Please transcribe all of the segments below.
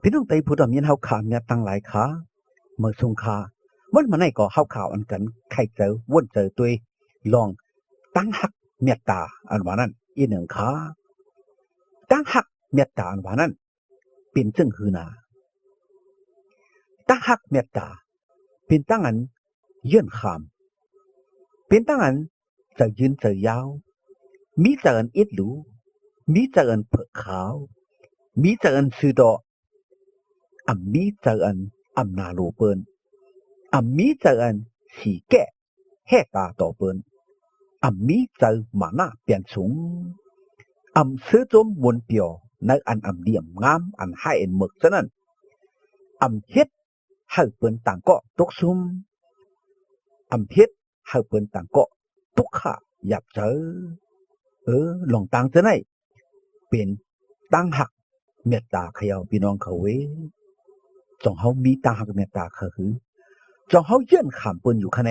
พี่น้องไต้ผู้ดำยินเฮาขาเนี่ยตั้งหลายขาเมื่อสงขาวันมาไหนก็เฮาข่าวอันกันใครเจอวนเจอตัวลองตั้งหักเมตตาอันว่านั้นอีหนึ่งขาตั้งหักเมตตาอันว่านั้นเป็นจึงคือนาตั้งหักเมตตาเป็นตั้งอันยื่นขามเป็นตั้งอันจะยืนจะยาวมีจะอันอิดหลูมีจะอันเผือกขาวมีจะอันสือดอมีจะอันนาโลเปินมีจะอันสีแก่แห่ตาต่อเปินมีจะมาหน้าเปลี่ยนสูงซื้อจมวนเปียวในอันเดี่ยมงามอันให้เอ็นหมึกซะนั่นเฮ็ดให้เปินต่างก็ตกซุ่มเฮ็ดให้เปินต่างก็ตุกขาหยับเจอลองต่างจะไหนเป็นตั้งหักเมตตาขยาวพี่น้องเขาเวจงเฮามีตั้งหักเมตตาเขาหือจงเฮาเยื่นขามเปินอยู่คะแน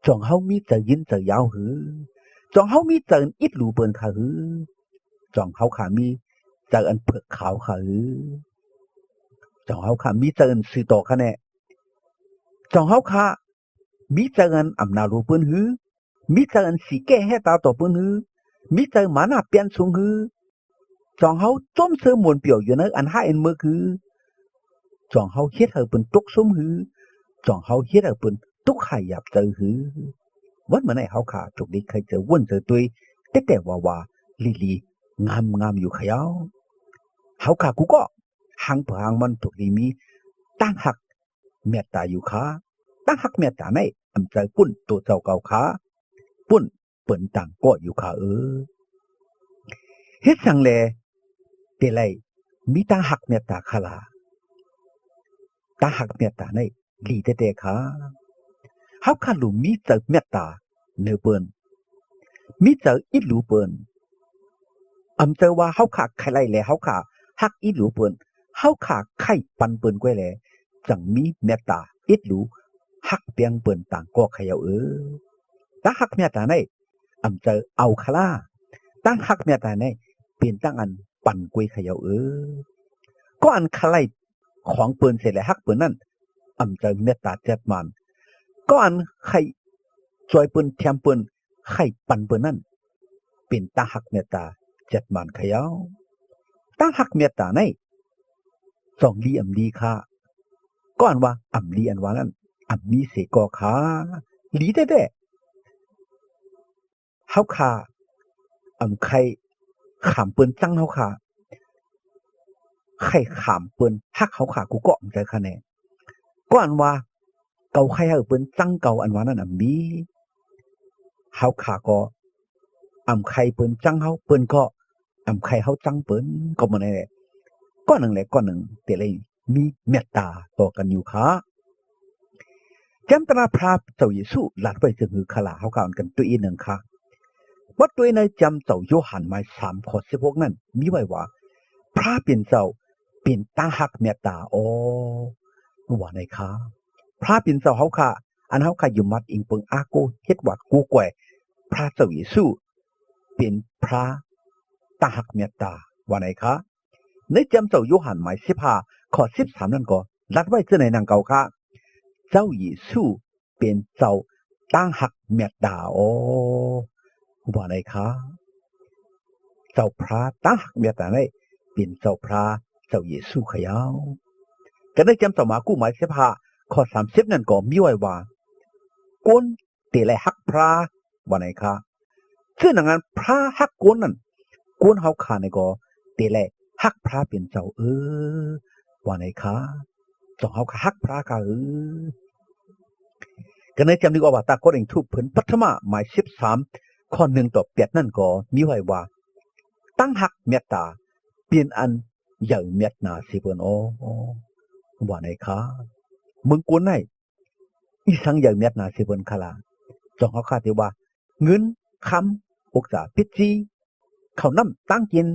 จงเฮามีจะยินจะยาวหือจงเฮามีจะอิดหลูเปินเขาหือจงเฮาขามีจะอันเผือกขาวเขาหือจงเฮาขามีจะอันสือต่อคะแนจงเฮาขามีจะอันนาโลเปินหือมีจะอันสีแก่ให้ตาต่อเปินหือมีจะมาหน้าเปลี่ยนสูงหือจองเฮาจมเสือมวนเปียวอยู่ในอันห้าเอ็นเมื่อคือจองเฮาเฮ็ดให้เปิ้นตกซุ่มหือจองเฮาเฮ็ดให้เปิ้นตกหายหยับเจอหือวันมื้อไหนเฮาขาจุกนี้เคยเจอวนเจอตุยแต่ว่าลีงามอยู่ขยาวเฮาขากูก็หังผางมันถูกลีมีตั้งหักเมตตาอยู่ขาตั้งหักเมตตาในใจปุ้นตัวเจ้าเก่าขาปุ้นเปิ้นต่างก็อยู่ขาเฮ็ดสังแลเตไลมีตั้งหักเมตตาคาลาตั้งหักเมตตาในลีเตขาเฮาคาลุมีเจอเมตตาเนื้อเปิ้นมีเจออิหลูเปิ้นเจอว่าเฮาขาไข่ไล่แลเฮาขาหักอิหลูเปิ้นเฮาขาไข่ปันเปิ้นก้วยแลจังมีเมตตาอิหลูหักเปียงเปิ้นต่างก็ขยาวตั้งหักเมตตาในเจอเอาคาลาตั้งหักเมตตาในเป็นตั้งอันปั่นกวยขยาวก็อันคลายของเปิ้นเสร็จแล้วฮักเปิ้นนั่นเจอเมตตาเจ็ดมันก็อันไข่จอยเปิ้นแถมเปิ้นไข่ปั่นเปิ้นนั่นเป็นตั้งหักเมตตาเจ็ดมันขยาวตั้งหักเมตตาในสองลีลีค่ะก็อันว่าลีอันว่านั่นมีเสกอขาลีได้เฮาขาไข่ขามเปิ้นจังเฮาขาไข่ขามเปิ้นฮักเฮาขากูก็ใจคะแนนก็อันว่าเกาไข่เฮาเปิ้นจังเกาอันว่านั้นมีเฮาขาก็ไข่เปิ้นจังเฮาเปิ้นก็ไข่เฮาจังเปิ้นก็บ่ได้ก็หนึ่งแหละก็หนึ่งแต่เลยมีเมตตาต่อกันอยู่ค่ะจำตราพระเจ้าเยซูหลัดไว้ถึงคือขลาเฮากันกันตัวอีหนึ่งค่ะวัดตัวในจำเจ้าโยฮันหมาย3:16นั่นมีไว้ว่าพระเป็นเจ้าเป็นตั้งหักเมตตาว่าในค่ะพระเป็นเจ้าเฮาค่ะอันเฮาค่ะอยู่มัดอิงเปิงอาโกเฮ็ดว่ากูแกวพระเจ้าเยซูเป็นพระตั้งหักเมตตาว่าในค่ะในจำเจ้าโยฮันหมาย15:13นั่นก็รัดไว้ที่ในหนังเก่าค่ะเจ้าเยซูเป็นเจ้าตั้งหักเมตตาว่าในค่ะเจ้าพระตั้งหักเมตตาในเป็นเจ้าพระเจ้าเยซูขยาวก็ได้จำต่อมากู้หมาย15:30นั่นก็มีไว้ว่าก้นเตะไหลหักพระว่าไหนคะซึ่งดังนั้นพระหักก้นนั่นก้นเฮาขาในก็เตะไหลหักพระเป็นเจ้าว่าไหนคะจงเฮาขาหักพระค่ะก็ได้จำดีกว่าตาก็เองทุบเพิ่นปัทมาหมาย13:1-8นั่นก็มีไว้ว่าตั้งหักเมตตาเป็นอันใหญ่เมตนาสิเปิ้นว่าไหนคะมึงกวนไหนอีสังใหญ่เมตนาสิเปิ้นคาลาจองเฮาคาที่ว่าเงินคำอกษาพิจีข้าวน้ำตั้งกิน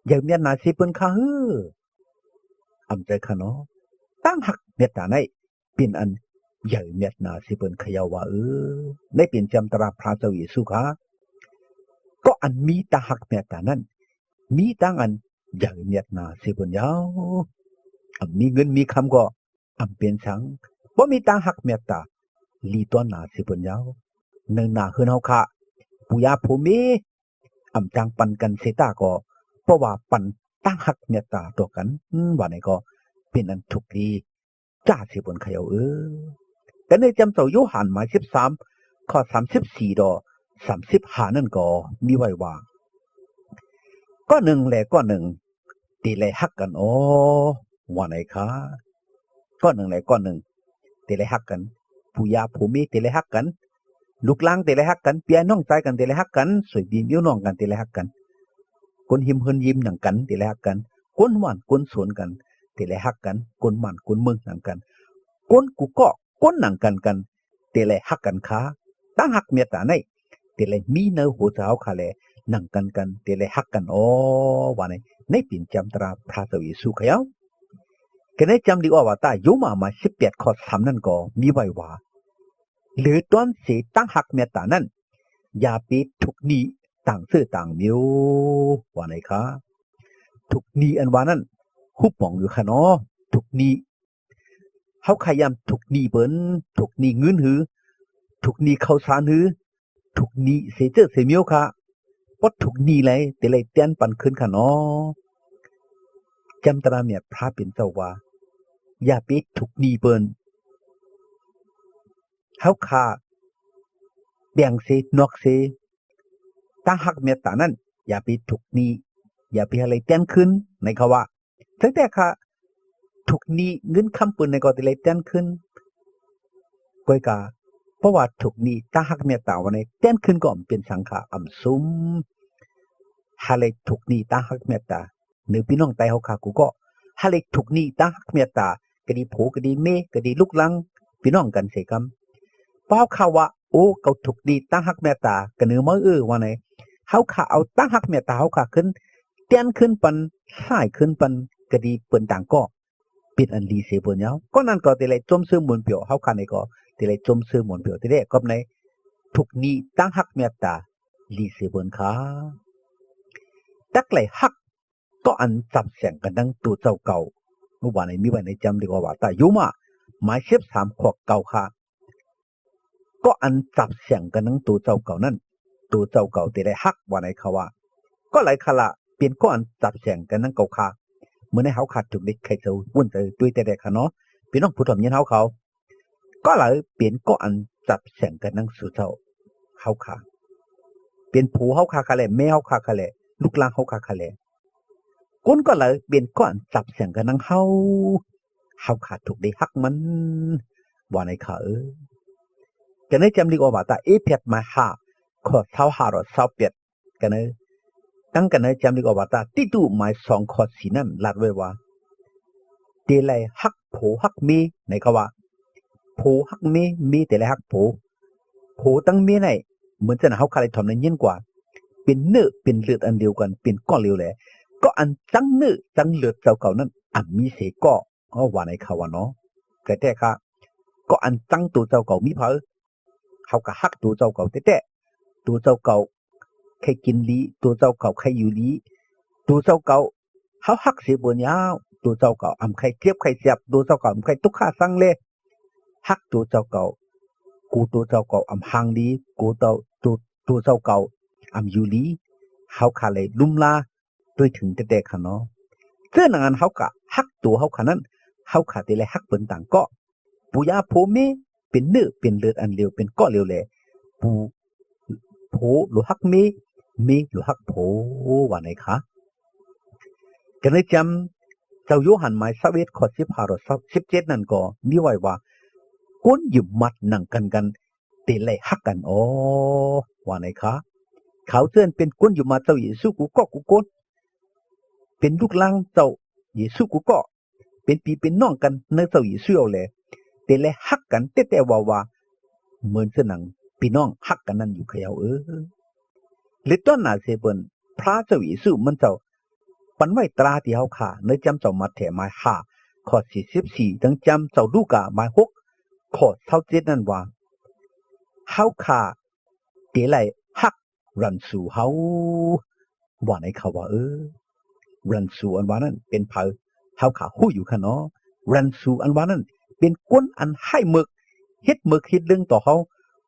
ใหญ่เมตนาสิเปิ้นค่ะใจค่ะเนาะตั้งหักเมตตาในเป็นอันใหญ่เมตนาสิเปิ้นขยาวว่าในเป็นจำตราพระเจ้าเยซูค่ะก็อันมีตั้งหักเมตตานั้นมีตั้งอัน อย่างเนียดนาสิบนยาวมีเงินมีคำก็เป็นสังบ่มีตังหักเมตตาลีตัวนาสิบนยาวเนินนาเฮือนเฮาค่ะปุยาภูมิจังปันกันเสตาก็เพราะว่าปันตั้งหักเมตตาตัวกันว่าไหนก็เป็นอันถูกดีจ้าสิบนขยาวแต่ในจำเจ้าโยหันหมาย13ข้อ34ดอ35นั่นก็มีไว้ว่าก็หนึ่งแหละก็หนึ่งตีเลยฮักกันว่าไหนคะก็หนึ่งแหละก็หนึ่งตีเลยฮักกันผู้ยาผู้มีตีเลยฮักกันลูกหลางตีเลยฮักกันเปียน้องใจกันตีเลยฮักกันสวยดีมิ้วน้องกันตีเลยฮักกันคนหิมเฮินยิ้มหนังกันตีเลยฮักกันคนหวานคนสวนกันตีเลยฮักกันคนหมันคนเมืองหนังกันคนกูก็คนหนังกันตีเลยฮักกันค้าตั้งฮักเมียตาในตีเลยมีเนื้อหัวเจ้าขาเลยหนังกันตีเลยฮักกันว่าในปิ่นจำตราพระเจ้าเยซูขยาวก็ในจำดีว่าตาโยมา18ข้อ3นั่นก็มีไว้ว่าหรือตอนสิตั้งหักเมตตานั้นอย่าไปทุกนี้ต่างซื่อต่างมิวว่าไหนคะทุกนี้อันว่านั้นหุบมองอยู่ค่ะเนาะทุกนี้เฮาขยำทุกนี้เปิ้นทุกนี้เงินหือทุกนี้ข้าวสารหือทุกนี้เสเจอเสมิวค่ะบ่ทุกนี้เลยแต่เลยเตียนปันขึ้นค่ะเนาะจำตราเมียพระเป็นเจ้าว่าอย่าไปทุกนี้เปิ้นเฮาขาแบ่งเสนอกเสตั้งหักเมตตานั้นอย่าไปทุกนี้อย่าไปอะไรเต้นขึ้นในเขาว่าตั้งแต่ค่ะทุกนี้เงินคำปืนในก็ติเลยเต้นขึ้นก้อยกาเพราะว่าทุกนี้ตั้งหักเมตตาวันนี้เต้นขึ้นก็เป็นสังขารซุ่มฮาเลยทุกนี้ตั้งหักเมตตาหรือพี่น้องไตเขาขากูก็ฮาเลยทุกนี้ตั้งหักเมตตากะดีผูกะดีเมกะดีลูกลังพี่น้องกันเสกำเพราะเขาว่าโอ้เขาถูกดีตั้งหักเมตตากันเนื้อมือว่าไงเขาขาเอาตั้งหักเมตตาเขาขาขึ้นเตี้ยนขึ้นปันสายขึ้นปันกะดีเปิ่นต่างก็เป็นอันดีเสียบนเนาะก็นั่นก็ติเลยจมซื้อหมุนเปียวเขาขาในก็ติเลยจมซื้อหมุนเปียวติเลยก็ในถูกนี้ตั้งหักเมตตาลีเสียบนขาตักไหลหักก็อันจับเสียงกันดังตัวเจ้าเก่าเมื่อวานในมีไว้ในจำดีกว่าแต่ยุมาหมาย13ขวบเก่าค่ะก็อันจับเสียงกันนั่งตัวเจ้าเก่านั่นตัวเจ้าเก่าที่ได้ฮักว่าในเขาว่าก็หลายขละเปลี่ยนก็อันจับเสียงกันนั่งเก่าค่ะเมื่อในเขาขาดจุดเล็กใครจะวุ่นใจด้วยแต่เด็กค่ะเนาะพี่น้องผู้ทำยันเขาก็หลายเปลี่ยนก็อันจับเสียงกันนั่งสู่เจ้าเขาค่ะเปลี่ยนผู้เขาค่ะเลยแม่เขาค่ะเลยลูกหลานเขาค่ะเลยคนก็เลยเปลี่ยนก็อันจับเสียงกันนั่งเขาขาดถูกได้ฮักมันว่าในเขากันให้จำดีกว่าแต่เอเพียดมาหาขอเท้าหาหรือเท้าเปียดกันให้ตั้งกันให้จำดีกว่าแต่ที่ดูหมาย2ข้อ4นั่นลัดไว้ว่าเตลัยฮักโผฮักมีในเขาว่าโผฮักมีเตลัยฮักโผตั้งมีในเหมือนจะเขาคาเลยทำในยิ่งกว่าเป็นเนื้อเป็นเลือดอันเดียวกันเป็นก้อนเดียวแหละก็อันจังเนื้อจังเลือดเจ้าเก่านั้นมีเสก็ว่าในเขาว่าเนาะแต่แต่ค่ะก็อันจังตัวเจ้าเก่ามีเพอเขาก็ฮักตัวเจ้าเก่าแต่ตัวเจ้าเก่าใครกินลีตัวเจ้าเก่าใครอยู่ลีตัวเจ้าเก่าเขาฮักเสียบนยาวตัวเจ้าเก่าใครเทียบใครเสียบตัวเจ้าเก่าใครตุกข้าสั่งเลยฮักตัวเจ้าเก่ากูตัวเจ้าเก่าห่างลีกูตัวเจ้าเก่าอยู่ลีเขาขาเลยลุ่มลาด้วยถึงแต่ขนาดเจ้าหนังเขาก็ฮักตัวเขาขนาดเขาขาดแต่เลยฮักเป็นต่างก็ปุยาโพเมเป็นเนื้อเป็นเลือดอันเดียวเป็นก้อนเดียวแหละปูโผหรือฮักเมหรือฮักโผว่าไหนคะกันเลยจำเจ้าโยหันหมาย21ข้อ15หรือ17นั่นก็มีไว้ว่าก้นหยุบมัดนั่งกันเตะเลยฮักกันว่าไหนคะเขาเตือนเป็นก้นหยุบมัดเจ้าเยซูกูก้นเป็นลูกหลานเจ้าเยซูกูก็เป็นพี่เป็นน้องกันในเจ้าเยซูเอาเลยแต่เลยฮักกันแต่ว่าเหมือนสนังพี่น้องฮักกันนั่นอยู่เขย่าหรือต้นหนาเสบนพระเจ้าเยซูมันเจ้าปันไว้ตราที่เขาขาในจำเจ้ามาแถมมา5ข้อ44ทั้งจำเจ้าลูกามา6ข้อ27นั่นว่าเขาขาเตะไหลฮักรันสู่เขาว่าในเขาว่า รันสูอันว่านั้นเป็นเผาเฮาขาหู้อยู่ค่ะเนาะรันสูอันว่านั้นเป็นก้นอันให้หมึกเฮ็ดเรื่องต่อเฮา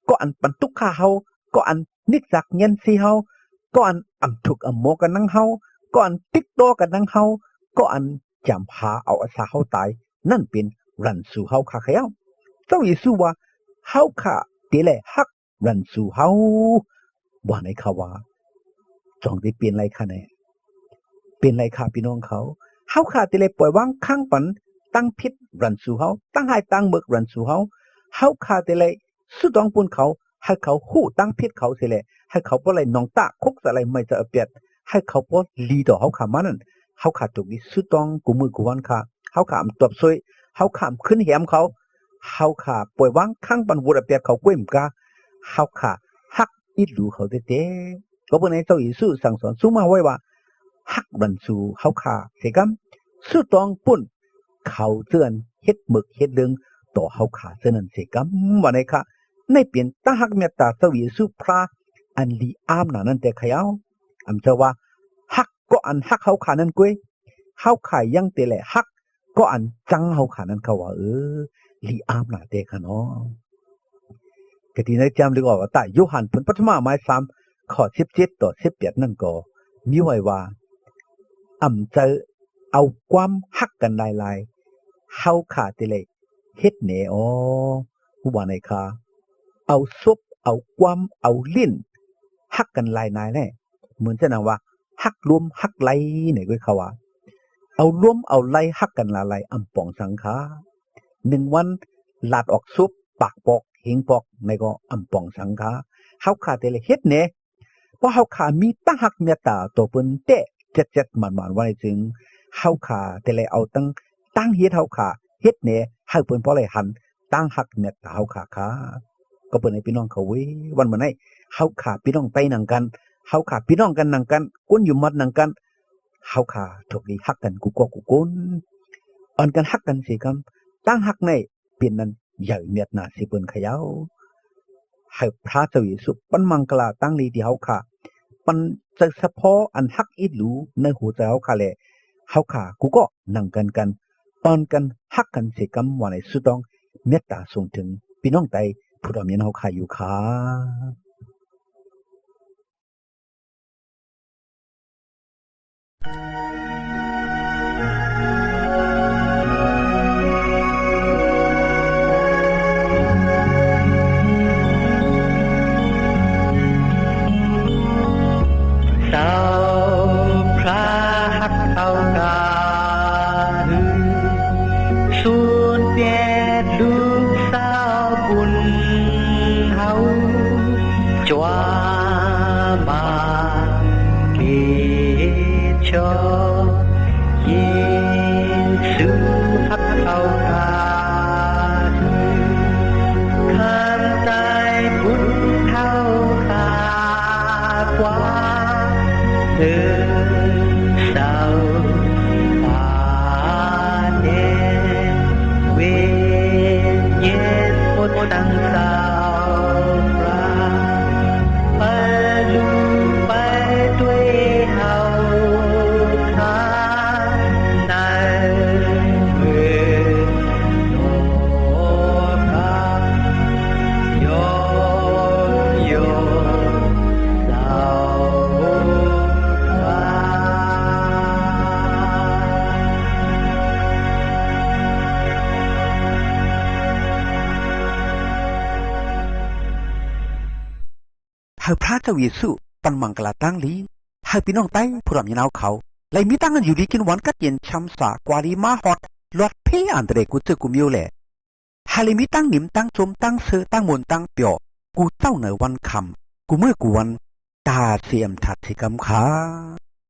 ก็อันปันตุกค่าเฮาก็อันนิกจักเงินสิเฮาก็อันอำทุกอำโมกันนังเฮาก็อันติ๊กโตกันนังเฮาก็อันจำพาเอาอาสาเฮาตายนั่นเป็นรันสู่เฮาค่ะเขาเจ้าเยซูว่าเฮาค่ะเตแลฮักรันสู่เฮาว่าในเขาว่าจองได้เปลี่ยนไรค่ะแน่เป็นไรค่ะพี่น้องเขาเฮาค่ะเตแลปล่อยวางข้างปันตั้งพิษรันสู่เฮาตั้งให้ตั้งเบิกรันสู่เฮาเฮาค่ะเตแลสุดองปุ่นเขาให้เขาหู้ตั้งพิษเขาเสียแหละให้เขาบ่ไรน้องตาคุกอะไรไม่จะเปียดให้เขาบ่ลีดอเฮาค่ะมานั่นเฮาค่ะตรงนี้สุดองกูมือกูวันค่ะเฮาค่ะอำตบซวยเฮาค่ะขึ้นแหมเขาเฮาค่ะปล่อยวางข้างปันวัวเปียดเขาก้มกาเฮาค่ะฮักอีหลูเขาเต้ก็บ่ในเจ้าเยซูสั่งสอนสู้มาไว้ว่าฮักรันสู่เฮาค่ะเสกำสุดองปุ่นเขาเตือนเฮ็ดหมึกเฮ็ดเรื่องต่อเฮาค่ะเท่านั้นเสกำว่าในค่ะในเปลี่ยนตาฮักเมตตาเจ้าเยซูพระอันลีอามนั่นแต่ขยาวอำเจ้าว่าฮักก็อันฮักเฮาขานั่นกุ้ยเฮาขายังเตแลฮักก็อันจังเฮาขานั่นเขาว่าลีอามน่ะแต่ค่ะเนาะกะที่ในจำลึกออกว่าตาโยฮันเพิ่นปฐมหมาย3ข้อ17ต่อ18นั่นก็มีไว้ว่าอำเจ้าเอาความฮักกันหลายๆเฮาขาเตแลเฮ็ดแหนว่าในค่ะเอาซบเอาความเอาลิ้นฮักกันหลายนายแน่เหมือนจะนะว่าฮักรวมฮักไล่เนี่ยก็เขาว่าเอารวมเอาไล่ฮักกันหลายอำปองสังขา1วันลาดออกซุบปากปอกเฮงปอกในก็อำปองสังขาเฮาขาแต่ละเฮ็ดเนี่ยเพราะเฮาขามีตั้งฮักเมตตาตัวเปิ้นเตะเจ็ดหมันๆไว้จึงเฮาขาแต่ละเอาตั้งเฮ็ดเฮาขาเฮ็ดเนี่ยให้เปิ้นพอเลยหันตั้งฮักเมตตาเฮาขาก็เปิ้นให้พี่น้องเขาเว้ยวันมื้อนี้เฮาขาพี่น้องไตนังกันเฮาขาพี่น้องกันนังกันก้นอยู่มัดนังกันเฮาขาถูกดีฮักกันกูก็กูก้นอันกันฮักกันสิครับตั้งฮักในเปลี่ยนนั้นใหญ่เมียดนาสิเปิ้นขยาวให้พระเจ้าเยซูปันมังกลาตั้งลีที่เฮาขาปันจะเฉพาะอันฮักอีหลูในหัวใจเฮาขาแลเฮาขากูก็นั่งกันตอนกันฮักกันสิกำว่าในสุดต้องเมตตาส่งถึงพี่น้องไตผู้ดำเนินเฮาขาอยู่ค่ะสาวพระหักเอากาสูญเปียดลูกสาวบุญเฮาจวามาเกชอเยซูหักเอากาข้ามใจบุญเฮาคากว่าสาวตาเดเวเยปดตั้งสาวปลาไปลูไปด้วยเฮาคาในเมืองโลกาโยสาวให้พระเจ้าเยซูปันมังกลาตั้งลีให้พี่น้องไต้ผู้รำยินเอาเขาเลยมีตั้งกันอยู่ดีกินวันกัดเย็นช้ำสากวารีมาฮอดลอดเพอันเดรกุเจกุมิวแหละให้เลยมีตั้งหนิมตั้งชมตั้งเสือตั้งมนตั้งเปียวกูเต้าเหนือวันคำกูเมื่อกูวันตาเสียมถัดสิกำขา